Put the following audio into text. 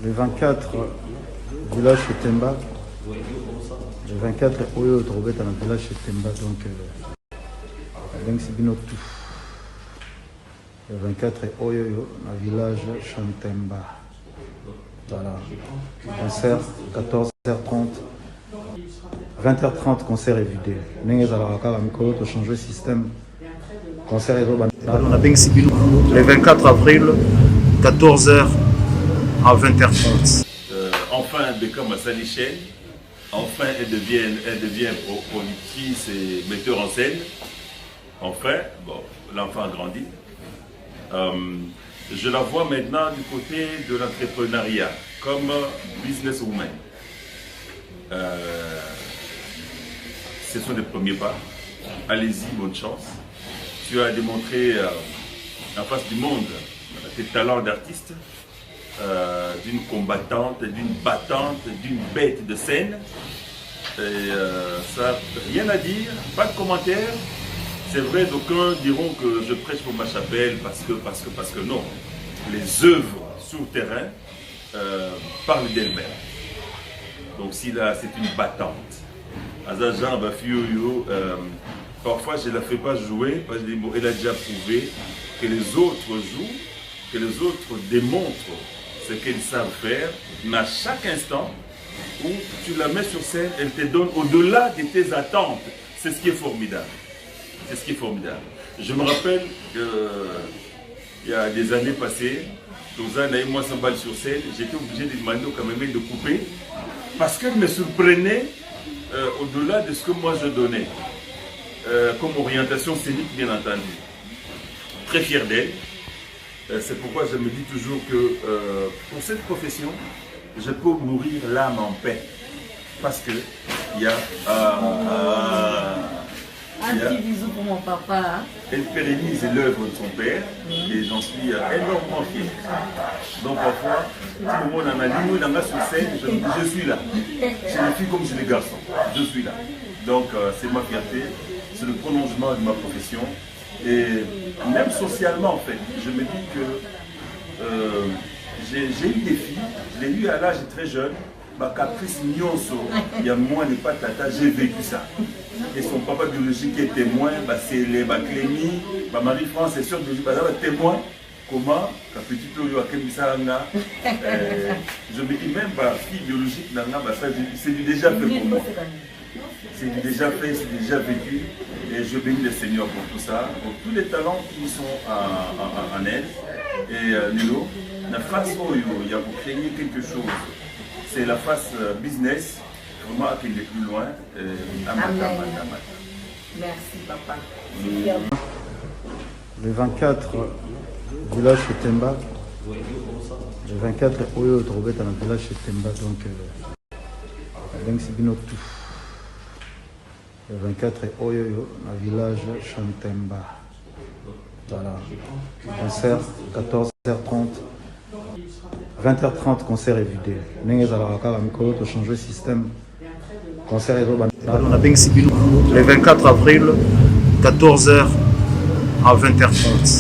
Le 24, village Temba. Le 24, Oyo trouvé dans le village Temba. Donc, c'est bien tout. Le 24, Oyo, dans le village Chantemba. Voilà. Concert, 14h30. 20h30, concert est vidé. Nous avons changé le système. Concert est le 24 avril, 14h à 20h30. Enfin, Beka Massali Chen, enfin elle devient productrice et metteur en scène. Enfin, bon, l'enfant a grandi. Je la vois maintenant du côté de l'entrepreneuriat, comme businesswoman. Ce sont des premiers pas. Allez-y, bonne chance. Tu as démontré en face du monde tes talents d'artiste, d'une combattante, d'une battante, d'une bête de scène. Et ça, rien à dire, pas de commentaires. C'est vrai, d'aucuns diront que je prêche pour ma chapelle parce que non. Les œuvres sur le terrain parlent d'elles-mêmes. Donc si là, c'est une battante. Azajan, parfois je ne la fais pas jouer parce qu'elle a déjà prouvé que les autres jouent, que les autres démontrent ce qu'ils savent faire, mais à chaque instant où tu la mets sur scène, elle te donne au-delà de tes attentes. C'est ce qui est formidable. C'est ce qui est formidable. Je me rappelle qu'il y a des années passées, Touzane et moi s'emballe sur scène, j'étais obligé de demander au caméraman de couper parce qu'elle me surprenait au-delà de ce que moi je donnais comme orientation scénique, bien entendu. Très fier d'elle. C'est pourquoi je me dis toujours que pour cette profession, je peux mourir l'âme en paix. Parce que il y a... Un petit bisou pour mon papa. Hein. Elle pérennise l'œuvre de son père et j'en suis énormément fier. Donc parfois, tout le monde en a dit, moi sur scène, je suis là. Chez les filles comme chez les garçons, je suis là. Donc c'est ma fierté, c'est le prolongement de ma profession. Et même socialement en fait, je me dis que j'ai eu des filles, je l'ai eu à l'âge très jeune. Caprice Nyonso, il y a moi n'est pas tata, j'ai vécu ça. Et son papa biologique est témoin, c'est les Clémy, Marie-France est sûr biologique, témoin. Comment, je me dis même, fille biologique, c'est du déjà fait pour moi. C'est du déjà fait, c'est déjà vécu. Et je bénis le Seigneur pour tout ça, pour tous les talents qui sont en elle. Et Lilo, la face où il y a pour créer quelque chose. C'est la face business, vraiment qu'il est plus loin. Merci papa. Le 24, village Temba. Le 24, Oyo trouvé dans le village Temba. Donc, c'est bien tout. Le 24, Oyo, dans le village Chantemba. Voilà. Concert, 14h30. 20h30, concert est vidé. Nous avons changé le système. Concert est le 24 avril, 14h à 20h30.